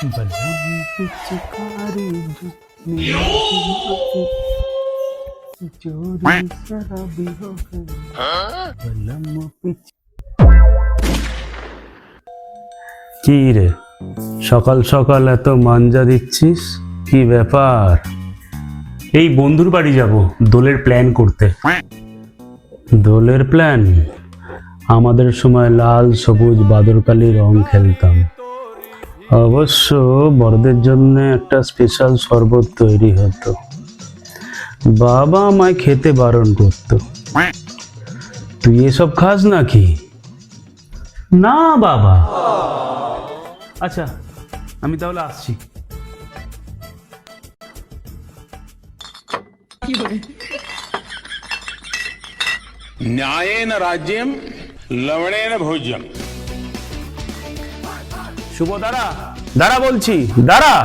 बलम पिचकारी चोरी शराबी हो गई बलम पिच। কি রে সকাল সকাল এত মাঞ্জা দিচ্ছিস, কি ব্যাপার? এই বন্ধুর বাড়ি যাব দোলের প্ল্যান করতে। দোলের প্ল্যান? আমাদের সময় লাল সবুজ বাদরকালি রং খেলতাম। অবশ্য বড়দের জন্য একটা স্পেশাল শরবত তৈরি হতো, বাবা আমায় খেতে বারণ করতো। তুই এসব খাস নাকি? না বাবা। আচ্ছা আমি তাহলে আসছি। न्यायेन राज्यम लवणेन भोज्यम। শুভ দাঁড়া দাঁড়া বলছি, দাঁড়া।